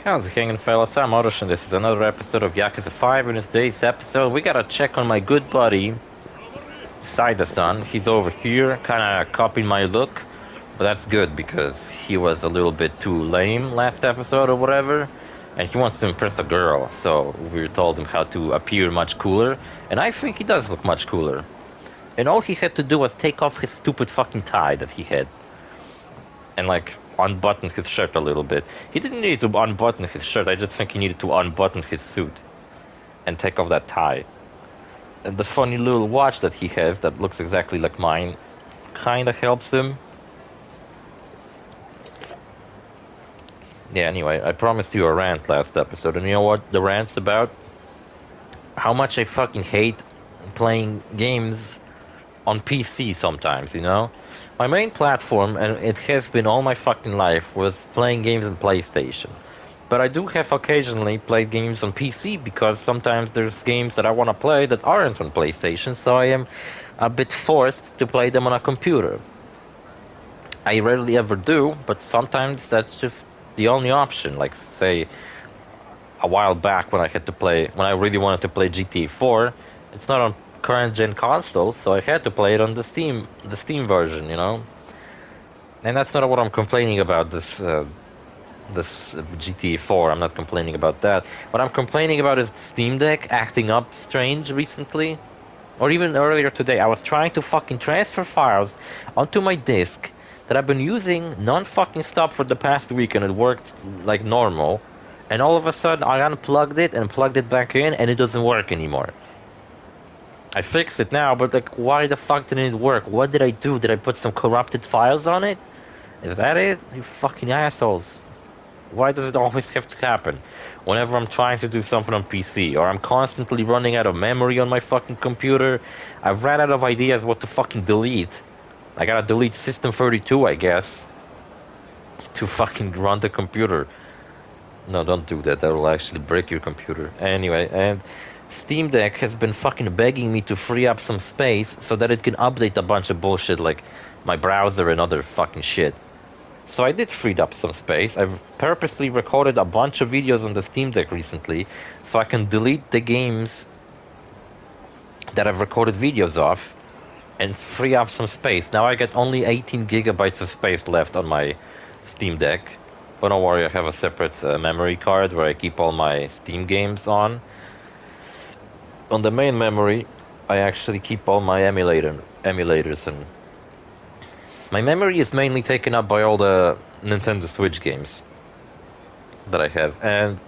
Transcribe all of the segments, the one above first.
How's it hanging, fellas? I'm OrosZ, and this is another episode of Yakuza 5. In today's episode, we gotta check on my good buddy, Saida-san. He's over here, kinda copying my look, but that's good because he was a little bit too lame last episode or whatever, and he wants to impress a girl, so we told him how to appear much cooler, and I think he does look much cooler. And all he had to do was take off his stupid fucking tie that he had, and like unbutton his shirt a little bit. He didn't need to unbutton his shirt, I just think he needed to unbutton his suit and take off that tie. And the funny little watch that he has that looks exactly like mine kinda helps him. Yeah, anyway, I promised you a rant last episode, and you know what the rant's about? How much I fucking hate playing games on PC sometimes, you know? My main platform, and it has been all my fucking life, was playing games on PlayStation. But I do have occasionally played games on PC because sometimes there's games that I want to play that aren't on PlayStation, so I am a bit forced to play them on a computer. I rarely ever do, but sometimes that's just the only option. Like, say, a while back when I really wanted to play GTA 4, it's not on current gen console, so I had to play it on the Steam version, you know. And that's not what I'm complaining about. This GTA 4. I'm not complaining about that. What I'm complaining about is the Steam Deck acting up strange recently, or even earlier today. I was trying to fucking transfer files onto my disk that I've been using non-fucking stop for the past week, and it worked like normal. And all of a sudden, I unplugged it and plugged it back in, and it doesn't work anymore. I fixed it now, but like, why the fuck didn't it work? What did I do? Did I put some corrupted files on it? Is that it? You fucking assholes. Why does it always have to happen? Whenever I'm trying to do something on PC, or I'm constantly running out of memory on my fucking computer, I've ran out of ideas what to fucking delete. I gotta delete System 32, I guess, to fucking run the computer. No, don't do that. That will actually break your computer. Anyway, and Steam Deck has been fucking begging me to free up some space so that it can update a bunch of bullshit like my browser and other fucking shit. So I did free up some space. I've purposely recorded a bunch of videos on the Steam Deck recently so I can delete the games that I've recorded videos of and free up some space. Now I get only 18 gigabytes of space left on my Steam Deck. But don't worry, I have a separate memory card where I keep all my Steam games on. On the main memory, I actually keep all my emulators, and my memory is mainly taken up by all the Nintendo Switch games that I have, and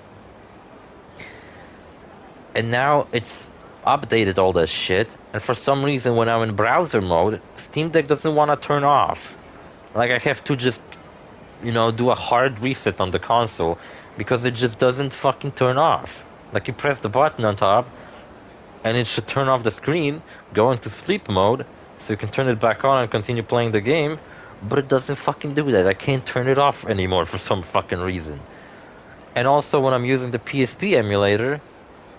now it's updated all that shit, and for some reason when I'm in browser mode, Steam Deck doesn't want to turn off. Like, I have to just, you know, do a hard reset on the console because it just doesn't fucking turn off. Like, you press the button on top and it should turn off the screen, go into sleep mode, so you can turn it back on and continue playing the game, but it doesn't fucking do that. I can't turn it off anymore for some fucking reason. And also when I'm using the PSP emulator,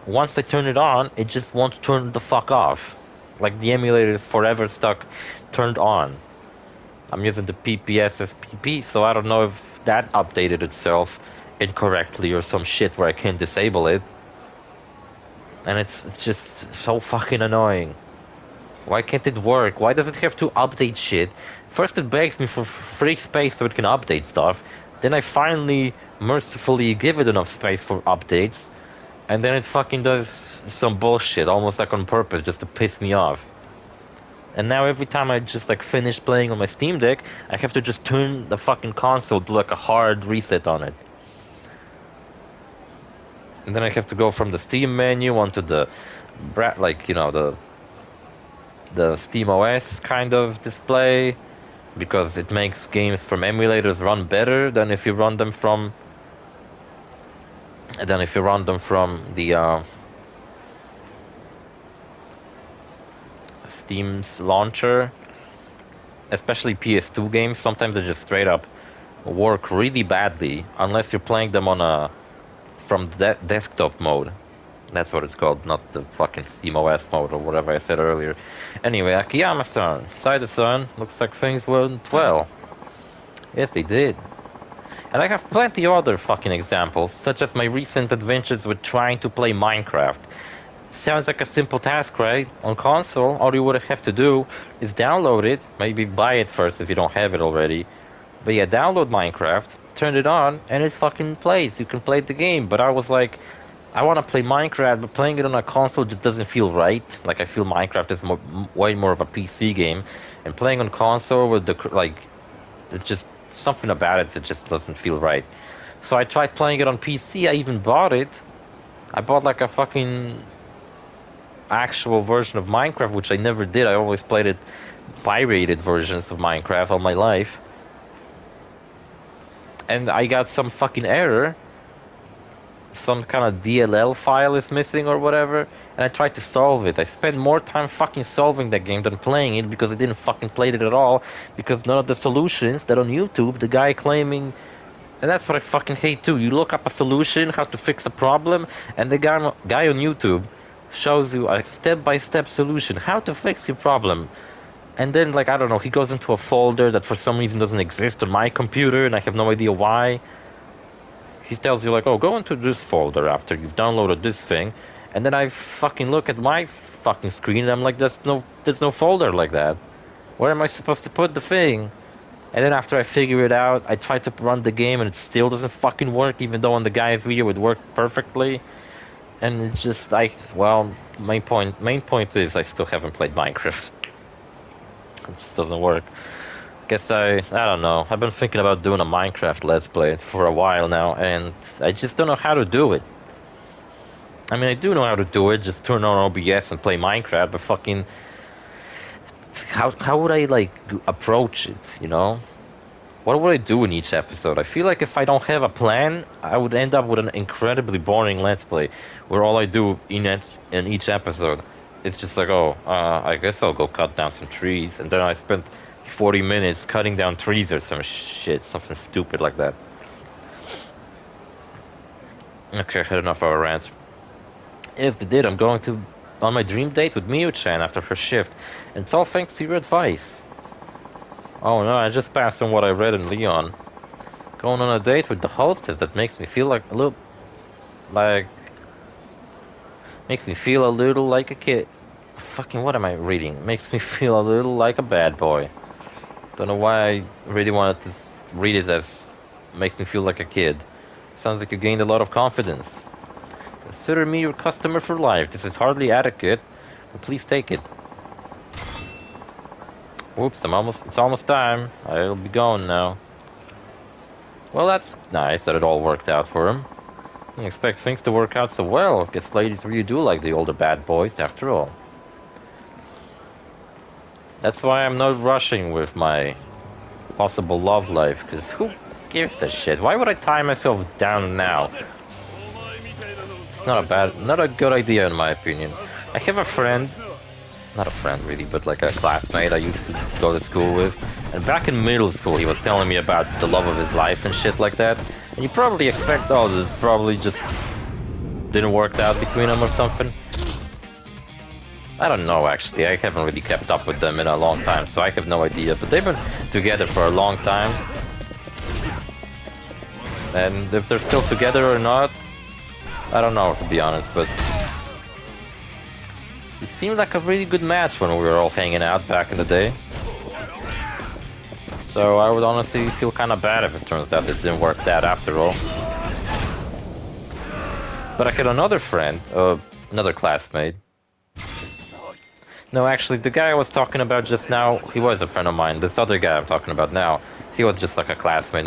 once I turn it on, it just won't turn the fuck off. Like, the emulator is forever stuck turned on. I'm using the PPSSPP, so I don't know if that updated itself incorrectly or some shit where I can't disable it. And it's just so fucking annoying. Why can't it work? Why does it have to update shit? First it begs me for free space so it can update stuff. Then I finally mercifully give it enough space for updates. And then it fucking does some bullshit, almost like on purpose, just to piss me off. And now every time I just like finish playing on my Steam Deck, I have to just turn the fucking console, do like a hard reset on it. And then I have to go from the Steam menu onto the, like, you know, the Steam OS kind of display, because it makes games from emulators run better than if you run them from the Steam's launcher. Especially PS2 games, sometimes they just straight up work really badly unless you're playing them on from that desktop mode. That's what it's called, not the fucking SteamOS mode or whatever I said earlier. Anyway, Akiyama-san, Saida-san, looks like things went well. Yes, they did. And I have plenty of other fucking examples, such as my recent adventures with trying to play Minecraft. Sounds like a simple task, right? On console, all you would have to do is download it, maybe buy it first if you don't have it already. But yeah, download Minecraft, turn it on, and it fucking plays. You can play the game. But I was like, I want to play Minecraft, but playing it on a console just doesn't feel right. Like, I feel Minecraft is way more of a PC game. And playing on console with the, like, it's just something about it that just doesn't feel right. So I tried playing it on PC. I even bought it. I bought like a fucking actual version of Minecraft, which I never did. I always played it pirated versions of Minecraft all my life. And I got some fucking error. Some kind of DLL file is missing or whatever. And I tried to solve it. I spent more time fucking solving that game than playing it because I didn't fucking play it at all. Because none of the solutions that on YouTube, the guy claiming... And that's what I fucking hate too. You look up a solution, how to fix a problem, and the guy on YouTube shows you a step-by-step solution, how to fix your problem. And then, like, I don't know, he goes into a folder that for some reason doesn't exist on my computer, and I have no idea why. He tells you, like, oh, go into this folder after you've downloaded this thing. And then I fucking look at my fucking screen, and I'm like, there's no folder like that. Where am I supposed to put the thing? And then after I figure it out, I try to run the game, and it still doesn't fucking work, even though on the guy's video it worked perfectly. And it's just, well, main point is I still haven't played Minecraft. It just doesn't work. Guess I don't know. I've been thinking about doing a Minecraft Let's Play for a while now, and I just don't know how to do it. I mean, I do know how to do it, just turn on OBS and play Minecraft, but fucking... How would I, like, approach it, you know? What would I do in each episode? I feel like if I don't have a plan, I would end up with an incredibly boring Let's Play, where all I do in each episode is just like, oh, I guess I'll go cut down some trees, and then I spent 40 minutes cutting down trees or some shit, something stupid like that. Okay, I had enough of a rant. If they did, I'm going on my dream date with Miyu-chan after her shift, and it's all thanks to your advice. Oh no, I just passed on what I read in Leon. Going on a date with the hostess that makes me feel like a little... Makes me feel a little like a kid. Fucking what am I reading? Makes me feel a little like a bad boy. Don't know why I really wanted to read it as... Makes me feel like a kid. Sounds like you gained a lot of confidence. Consider me your customer for life. This is hardly adequate, but please take it. Whoops, it's almost time. I'll be going now. Well, that's nice that it all worked out for him. I didn't expect things to work out so well. Guess ladies really do like the older bad boys, after all. That's why I'm not rushing with my possible love life, because who gives a shit? Why would I tie myself down now? It's not a good idea in my opinion. I have a friend, not a friend really, but like a classmate I used to go to school with. And back in middle school, he was telling me about the love of his life and shit like that. And you probably expect, oh, this probably just didn't work out between them or something. I don't know, actually. I haven't really kept up with them in a long time, so I have no idea. But they've been together for a long time. And if they're still together or not, I don't know, to be honest, but... It seemed like a really good match when we were all hanging out back in the day. So I would honestly feel kind of bad if it turns out it didn't work out after all. But I had another friend, another classmate. No, actually, the guy I was talking about just now, he was a friend of mine. This other guy I'm talking about now, he was just like a classmate,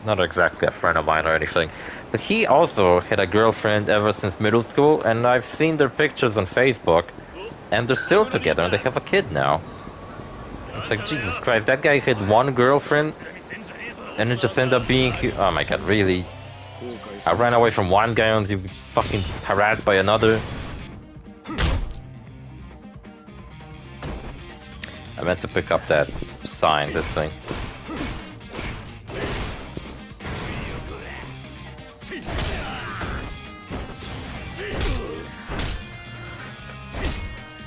not exactly a friend of mine or anything. But he also had a girlfriend ever since middle school, and I've seen their pictures on Facebook, and they're still together, and they have a kid now. It's like, Jesus Christ, that guy had one girlfriend, and it just ended up being... Oh my god, really? I ran away from one guy and he was fucking harassed by another. I meant to pick up that sign, this thing.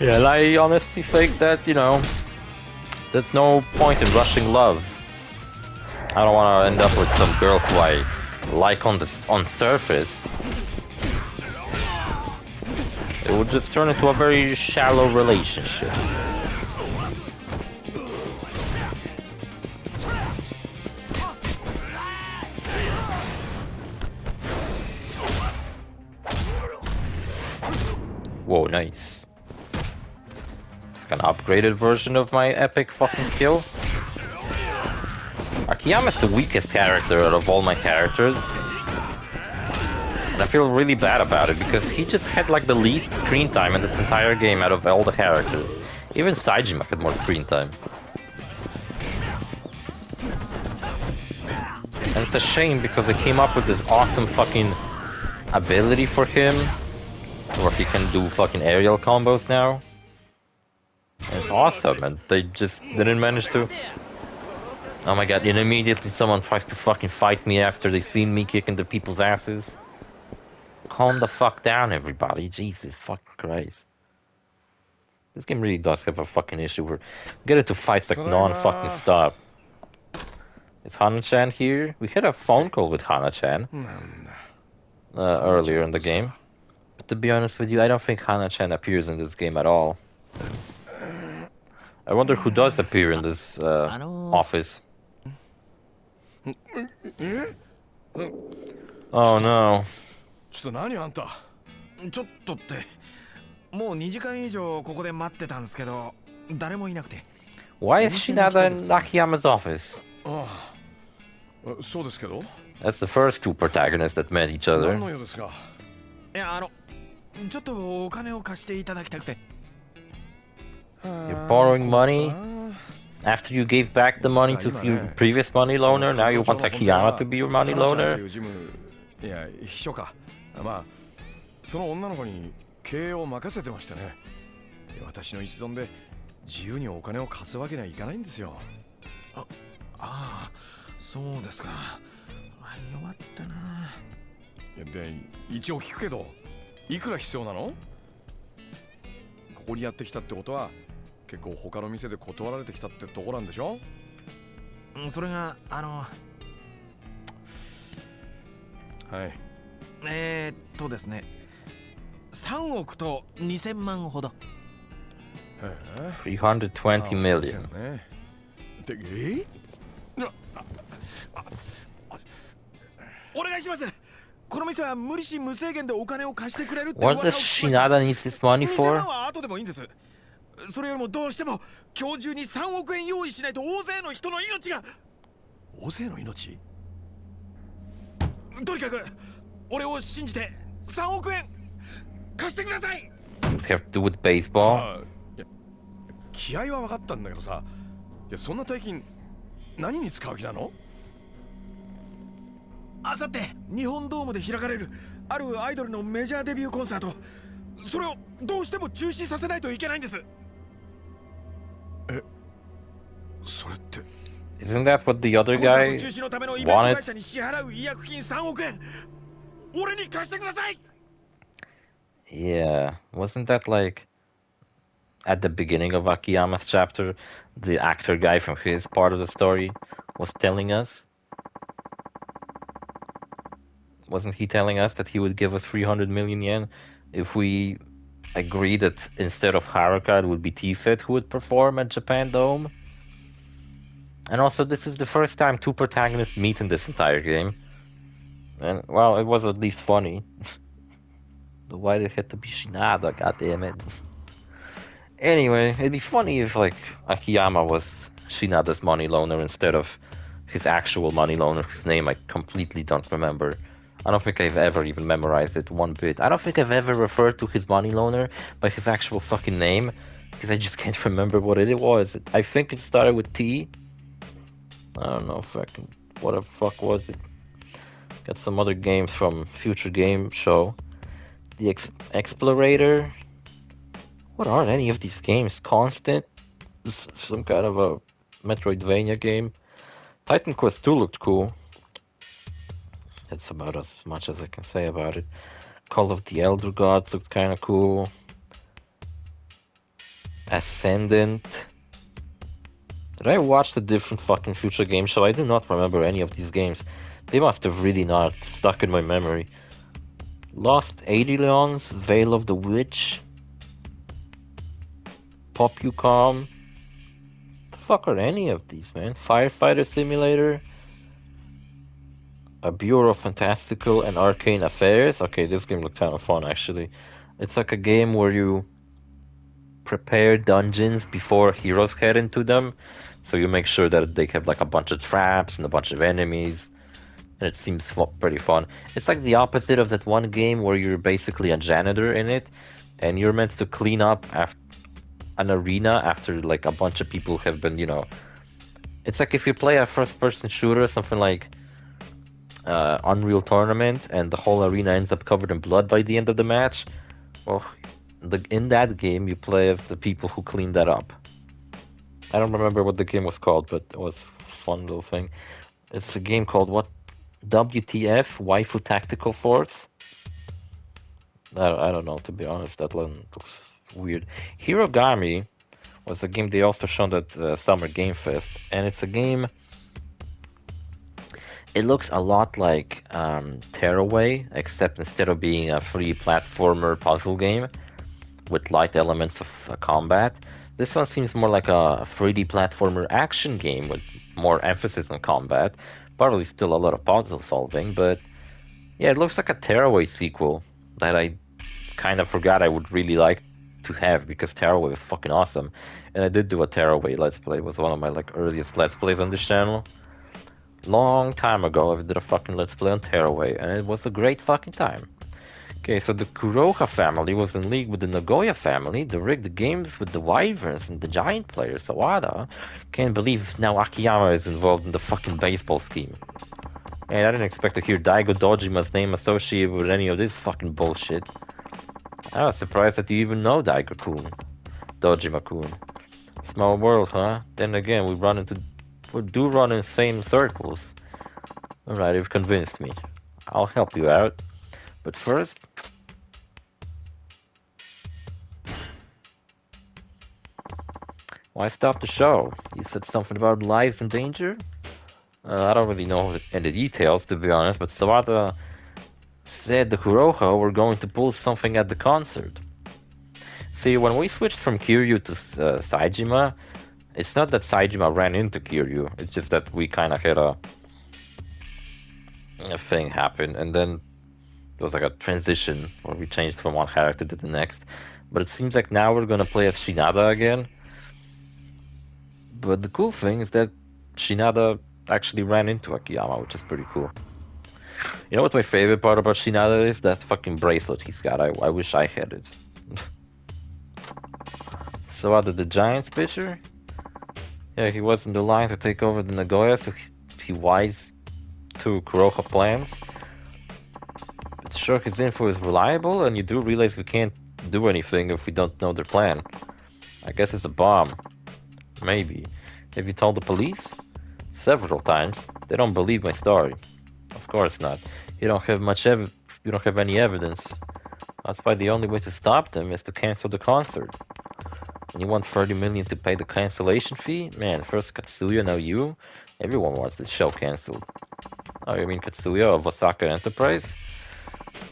Yeah, and I honestly think that, you know, there's no point in rushing love. I don't want to end up with some girl who I like on surface. It would just turn into a very shallow relationship. Whoa, nice. It's like an upgraded version of my epic fucking skill. Akiyama is the weakest character out of all my characters. And I feel really bad about it because he just had like the least screen time in this entire game out of all the characters. Even Saejima had more screen time. And it's a shame because they came up with this awesome fucking ability for him where he can do fucking aerial combos now. And it's awesome, and they just didn't manage to. Oh my god, and immediately someone tries to fucking fight me after they seen me kicking the people's asses. Calm the fuck down, everybody. Jesus fucking Christ. This game really does have a fucking issue where get it to fights like non-fucking stop. Is Hana-chan here? We had a phone call with Hana-chan earlier in the game. But to be honest with you, I don't think Hana-chan appears in this game at all. I wonder who does appear in this office. Oh no. ちょっと何あんたちょっとってもう2時間以上ここで待ってたんですけど誰もいなくて Why is Shinada in Akiyama's office? ああそうですけど That's the first two protagonists that met each other. 何のようですがいやちょっとお金を貸していただきたくて You're borrowing money? After you gave back the money to your previous money loaner, now you want Akiyama to be your money loaner? いや秘書かまあその女の子に経営を任せてましてね私の一存で自由にお金を貸すわけにはいかないんですよああそうですか弱ったなで一応聞くけどいくら必要なのここにやってきたってことは結構他の店で断られてきたってとこなんでしょそれがはいですね3億と2000万ほど320 million. お願いしますこの店は無理し無制限でお金を貸してくれるって What does Shinada need this money for? 2000万は後でもいいんですそれよりもどうしても今日中に3億円用意しないと大勢の人の命が大勢の命とにかく俺を信じて3億円貸してください Does it have to do with baseball? 気合は分かったんだけどさいやそんな大金何に使う気なのあさって日本ドームで開かれるあるアイドルのメジャーデビューコンサートそれをどうしても中止させないといけないんですそれって Isn't that what the other guy wanted? Yeah, wasn't that like at the beginning of Akiyama's chapter, the actor guy from his part of the story was telling us? Wasn't he telling us that he would give us 300 million yen if we agree that instead of Haruka it would be Thef who would perform at Japan Dome? And also, this is the first time two protagonists meet in this entire game. And, well, it was at least funny. Why did it have to be Shinada? God damn it. Anyway, it'd be funny if, like, Akiyama was Shinada's money loaner instead of his actual money loaner, whose name I completely don't remember. I don't think I've ever even memorized it one bit. I don't think I've ever referred to his money loaner by his actual fucking name, because I just can't remember what it was. I think it started with T. I don't know, fucking, what the fuck was it? Got some other games from Future Game Show. The Explorator. What are any of these games? Constant? Some kind of a Metroidvania game. Titan Quest 2 looked cool. That's about as much as I can say about it. Call of the Elder Gods looked kind of cool. Ascendant. Did I watch the different fucking future game show? I do not remember any of these games. They must have really not stuck in my memory. Lost Aliens, Veil of the Witch, Popucom. The fuck are any of these, man? Firefighter Simulator, A Bureau of Fantastical and Arcane Affairs. Okay, this game looked kind of fun actually. It's like a game where you prepare dungeons before heroes head into them. So you make sure that they have like a bunch of traps and a bunch of enemies. And it seems pretty fun. It's like the opposite of that one game where you're basically a janitor in it. And you're meant to clean up after an arena after like a bunch of people have been, you know... It's like if you play a first-person shooter, something like Unreal Tournament, and the whole arena ends up covered in blood by the end of the match. Well, in that game, you play as the people who clean that up. I don't remember what the game was called, but it was a fun little thing. It's a game called what? WTF? Waifu Tactical Force? I don't know, to be honest. That one looks weird. Hirogami was a game they also showed at Summer Game Fest, and it's a game... It looks a lot like Tearaway, except instead of being a free platformer puzzle game with light elements of combat, this one seems more like a 3D platformer action game with more emphasis on combat. Probably still a lot of puzzle solving, but yeah, it looks like a Tearaway sequel that I kind of forgot I would really like to have because Tearaway was fucking awesome. And I did do a Tearaway Let's Play. It was one of my like earliest Let's Plays on this channel. Long time ago, I did a fucking Let's Play on Tearaway, and it was a great fucking time. Okay, so the Kuroha family was in league with the Nagoya family to rig the games with the Wyverns and the giant player Sawada. Can't believe now Akiyama is involved in the fucking baseball scheme. And I didn't expect to hear Daigo Dojima's name associated with any of this fucking bullshit. I was surprised that you even know Daigo-kun. Dojima-kun. Small world, huh? Then again, we do run in same circles. Alright, you've convinced me. I'll help you out. But first... Why stop the show? You said something about lives in danger? I don't really know any details, to be honest, but Sawada said the Kuroha were going to pull something at the concert. See, when we switched from Kiryu to Saejima, it's not that Saejima ran into Kiryu, it's just that we kind of had a thing happen, and then it was like a transition where we changed from one character to the next. But it seems like now we're gonna play as Shinada again. But the cool thing is that Shinada actually ran into Akiyama, which is pretty cool. You know what my favorite part about Shinada is? That fucking bracelet he's got. I wish I had it. So out of the Giants pitcher? Yeah, he was in the line to take over the Nagoya, so he wise to Kuroha plans. But sure, his info is reliable, and you do realize we can't do anything if we don't know their plan. I guess it's a bomb. Maybe. Have you told the police? Several times. They don't believe my story. Of course not. You don't have you don't have any evidence. That's why the only way to stop them is to cancel the concert. And you want 30 million to pay the cancellation fee? Man, first Katsuya, now you? Everyone wants the show cancelled. Oh, you mean Katsuya of Osaka Enterprise?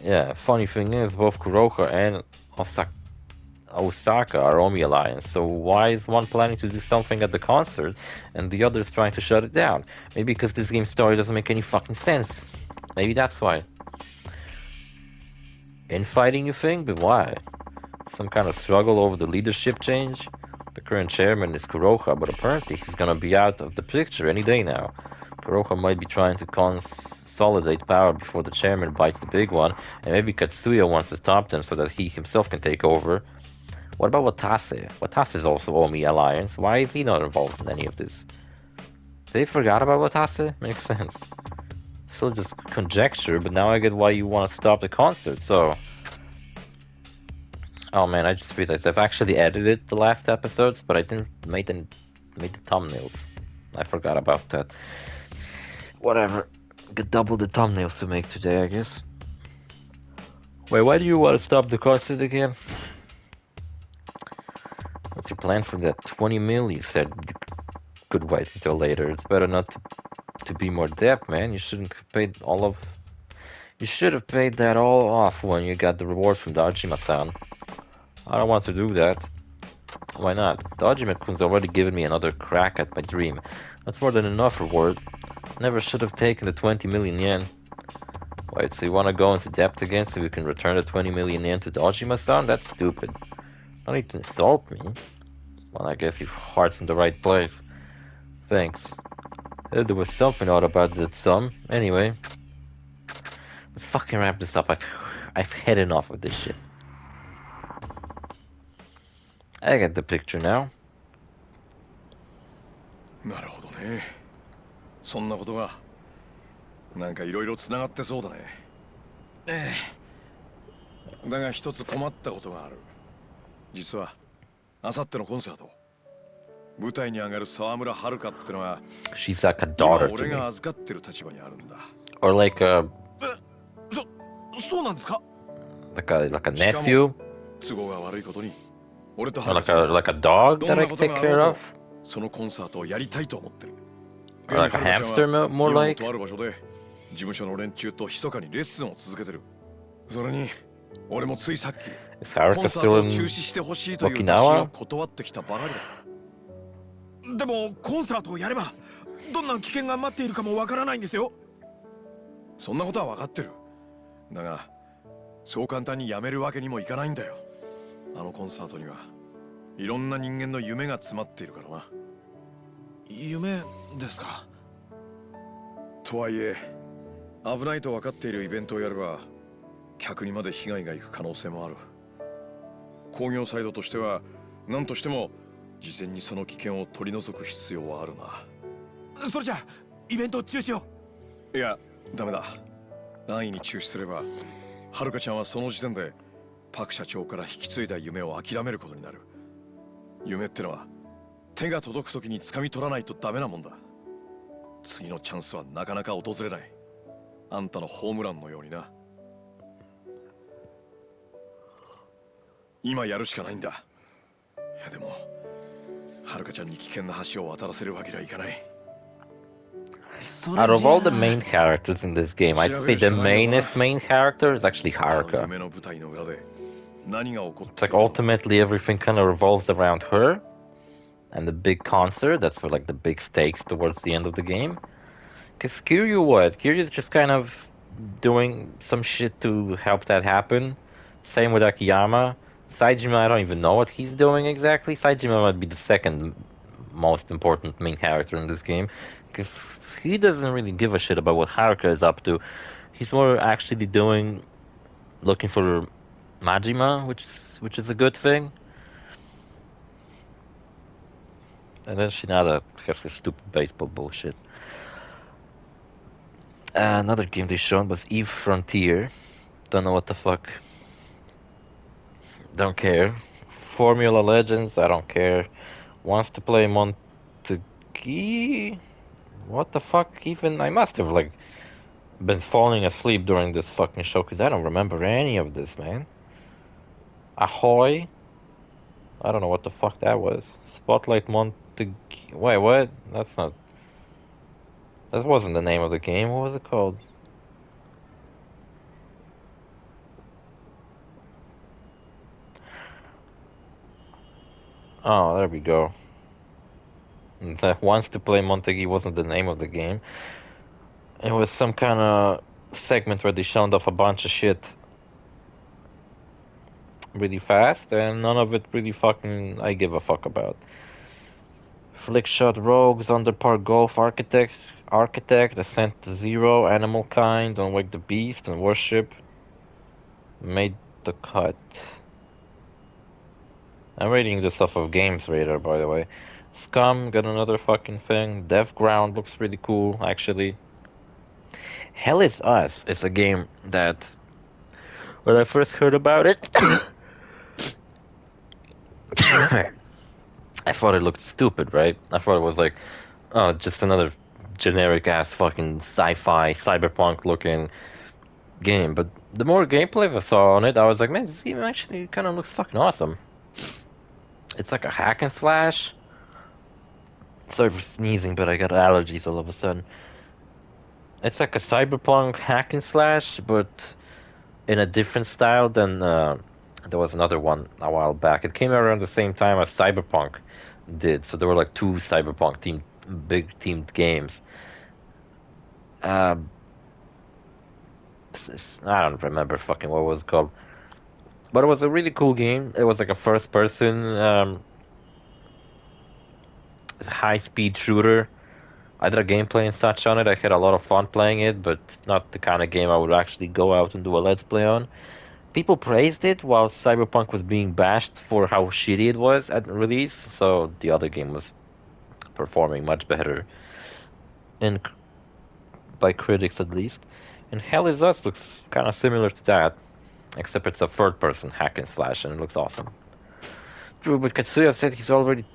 Yeah, funny thing is, both Kuroha and Osaka are Omi Alliance, so why is one planning to do something at the concert and the other is trying to shut it down? Maybe because this game's story doesn't make any fucking sense. Maybe that's why. Infighting, you think? But why? Some kind of struggle over the leadership change? The current chairman is Kuroha, but apparently he's gonna be out of the picture any day now. Kuroha might be trying to consolidate power before the chairman bites the big one, and maybe Katsuya wants to stop them so that he himself can take over. What about Watase? Watase is also Omi Alliance. Why is he not involved in any of this? They forgot about Watase? Makes sense. Still just conjecture, but now I get why you want to stop the concert, so... Oh man, I just realized I've actually edited the last episodes, but I didn't make the thumbnails. I forgot about that. Whatever. Got double the thumbnails to make today, I guess. Wait, why do you want to stop the concert again? What's your plan for that 20 mil you said could wait until later. It's better not to be more debt, man. You shouldn't have paid all of. You should have paid that all off when you got the reward from Dojima-san. I don't want to do that. Why not? Dojima-kun's already given me another crack at my dream. That's more than enough reward. Never should have taken the 20 million yen. Wait, so you want to go into debt again so we can return the 20 million yen to Dojima-san? That's stupid. Don't need to insult me. Well, I guess your heart's in the right place. Thanks. There was something odd about that sum. Anyway, let's fucking wrap this up. I've had enough of this shit. I get the picture now. なるほどね。そんなことがなんかいろいろつながってそうだね。ええ。だが一つ困ったことがある。実は明後日のコンサート、舞台に上がる沢村遥ってのは She's like a daughter to 俺 me. が預かってる立場にあるんだ。 Or like a そうなんですか? like a nephew? 都合が悪いことに俺と Or like a dog that I can take care of? そのコンサートをやりたいと思ってる。 Or like a hamster, more like? ある場所で事務所の連中と密かにレッスンを続けてる。それに俺もついさっき Is コ Haruka ンサート still を in 中止してほしいという打診 Okinawa? を断ってきたばかりだ。でもコンサートをやればどんな危険が待っているかもわからないんですよ。そんなことは分かってる。だがそう簡単にやめるわけにもいかないんだよ。あのコンサートにはいろんな人間の夢が詰まっているからな。夢ですか。とはいえ危ないと分かっているイベントをやれば客にまで被害がいく可能性もある。工業サイドとしては何としても事前にその危険を取り除く必要はあるな。それじゃイベント中止を。いやダメだ。安易に中止すればはるかちゃんはその時点でパク社長から引き継いだ夢を諦めることになる。夢ってのは手が届く時に掴み取らないとダメなもんだ。次のチャンスはなかなか訪れない。あんたのホームランのようにな。今やるしかないんだ。いやでもはるかちゃんに危険な橋を渡らせるわけにはいかない。 Out of all the main characters in this game, I'd say the mainest main character is actually Haruka. It's like ultimately everything kind of revolves around her and the big concert. That's for like the big stakes towards the end of the game. Because Kiryu's just kind of doing some shit to help that happen. Same with Akiyama. Saejima, I don't even know what he's doing exactly. Saejima might be the second most important main character in this game. Because he doesn't really give a shit about what Haruka is up to. He's more actually looking for Majima, which is a good thing. And then Shinada has this stupid baseball bullshit. Another game they showed was Eve Frontier. Don't know what the fuck. Don't care. Formula Legends, I don't care. Wants to play Montegui? What the fuck even? I must have like been falling asleep during this fucking show because I don't remember any of this, man. Ahoy? I don't know what the fuck that was. Spotlight Montegui. Wait, what? That's not... That wasn't the name of the game. What was it called? Oh, there we go. That Wants to Play Montegui wasn't the name of the game. It was some kind of segment where they showed off a bunch of shit really fast, and none of it really fucking I give a fuck about. Flickshot Rogues, Underpar Golf, Architect, Ascent to Zero, Animal Kind, Unwake the Beast, and Worship made the cut. I'm reading this off of Games Radar, by the way. Scum got another fucking thing. Death Ground looks pretty cool, actually. Hell is Us is a game that, when I first heard about it, I thought it looked stupid, right? I thought it was like, oh, just another generic ass fucking sci-fi, cyberpunk looking game. But the more gameplay I saw on it, I was like, man, this game actually kind of looks fucking awesome. It's like a hack and slash. Sorry for sneezing, but I got allergies all of a sudden. It's like a cyberpunk hack and slash, but in a different style than there was another one a while back. It came out around the same time as Cyberpunk did, so there were like two Cyberpunk big teamed games. Uh, I don't remember fucking what it was called, but it was a really cool game. It was like a first-person high-speed shooter. I did a gameplay and such on it. I had a lot of fun playing it, but not the kind of game I would actually go out and do a let's play on. People praised it while Cyberpunk was being bashed for how shitty it was at release, so the other game was performing much better, in, by critics at least. And Hell is Us looks kind of similar to that, except it's a third-person hack and slash, and it looks awesome. True, but Katsuya said he's already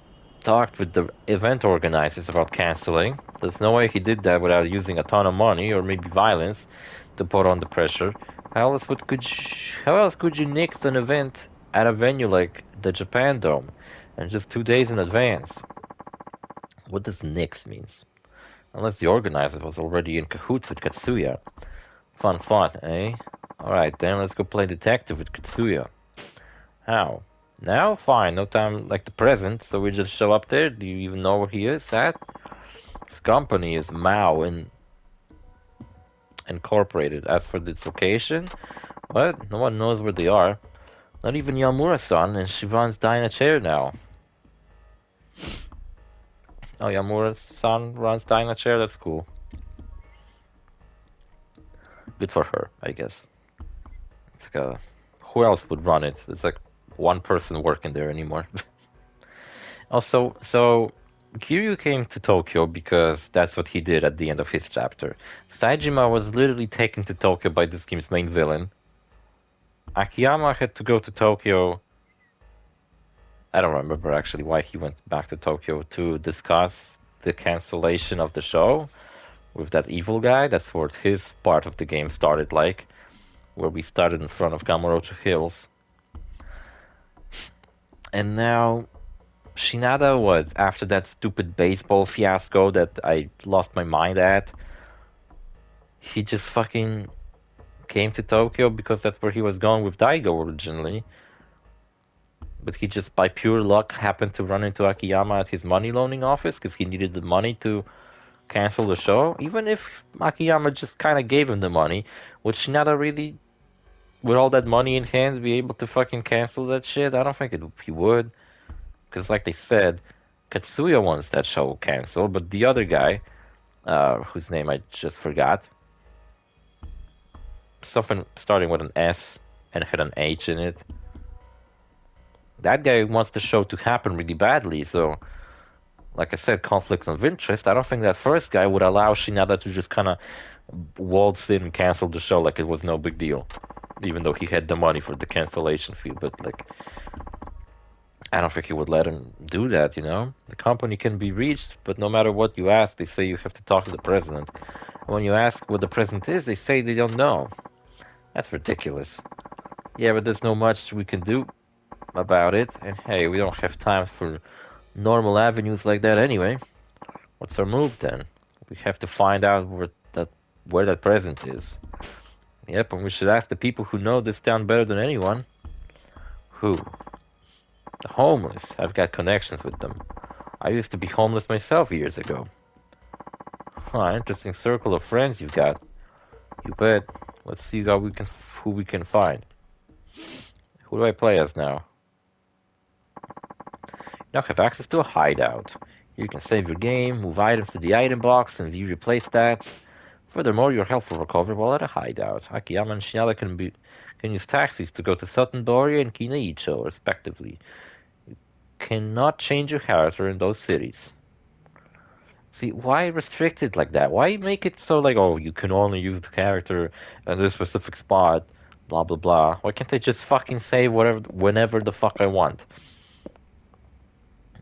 talked with the event organizers about canceling. There's no way he did that without using a ton of money or maybe violence to put on the pressure. How else could you nix an event at a venue like the Japan Dome and just 2 days in advance? What does nix means? Unless the organizer was already in cahoots with Katsuya. Fun, eh? Alright then, let's go play detective with Katsuya. How? Now? Fine, no time like the present, so we just show up there. Do you even know where he is at? His company is Mao Incorporated. As for its location, what? No one knows where they are. Not even Yamura-san, and she runs Dyna Chair now. Oh, Yamura-san runs Dyna Chair, that's cool. Good for her, I guess. It's like a... Who else would run it? It's like one person working there anymore. Also, so Kiryu came to Tokyo because that's what he did at the end of his chapter. Saejima was literally taken to Tokyo by this game's main villain. Akiyama had to go to Tokyo. I don't remember actually why he went back to Tokyo to discuss the cancellation of the show with that evil guy. That's what his part of the game started like, where we started in front of Kamurocho Hills. And now Shinada, what, after that stupid baseball fiasco that I lost my mind at, he just fucking came to Tokyo because that's where he was going with Daigo originally. But he just, by pure luck, happened to run into Akiyama at his money loaning office because he needed the money to cancel the show. Even if Akiyama just kind of gave him the money, would Shinada really, with all that money in hand, be able to fucking cancel that shit? I don't think he would. Because like they said, Katsuya wants that show canceled, but the other guy, whose name I just forgot, something starting with an S and had an H in it, that guy wants the show to happen really badly, so like I said, conflict of interest. I don't think that first guy would allow Shinada to just kind of waltz in and cancel the show like it was no big deal, even though he had the money for the cancellation fee. But like, I don't think he would let him do that, you know? The company can be reached, but no matter what you ask, they say you have to talk to the president. And when you ask what the president is, they say they don't know. That's ridiculous. Yeah, but there's no much we can do about it, and hey, we don't have time for normal avenues like that anyway. What's our move then? We have to find out where that president is. Yep, and we should ask the people who know this town better than anyone. Who? The homeless. I've got connections with them. I used to be homeless myself years ago. Huh, interesting circle of friends you've got. You bet. Let's see who we can find. Who do I play as now? You now have access to a hideout. You can save your game, move items to the item box, and view your play stats. Furthermore, your health will recover while at a hideout. Akiyama and Shinada can use taxis to go to Sutton-Doria and Kinaicho, respectively. You cannot change your character in those cities. See, why restrict it like that? Why make it so like, oh, you can only use the character in this specific spot, blah blah blah. Why can't I just fucking save whenever the fuck I want?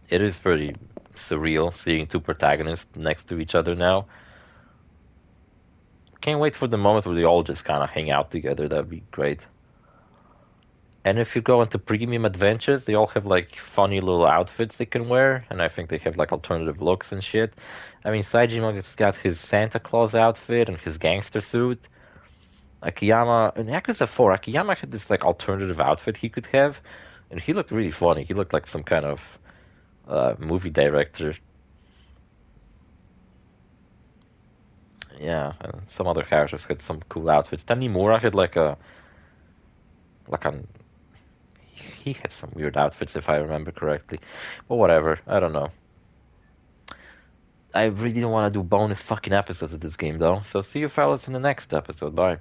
It is pretty surreal seeing two protagonists next to each other now. Can't wait for the moment where they all just kind of hang out together. That'd be great. And if you go into premium adventures, they all have like funny little outfits they can wear, and I think they have like alternative looks and shit. I mean, Saijima's got his Santa Claus outfit and his gangster suit. Akiyama in Yakuza 4, Akiyama had this like alternative outfit he could have, and he looked really funny. He looked like some kind of movie director. Yeah, and some other characters had some cool outfits. Tanimura had like a he had some weird outfits if I remember correctly. But whatever, I don't know. I really don't want to do bonus fucking episodes of this game though. So see you fellas in the next episode. Bye.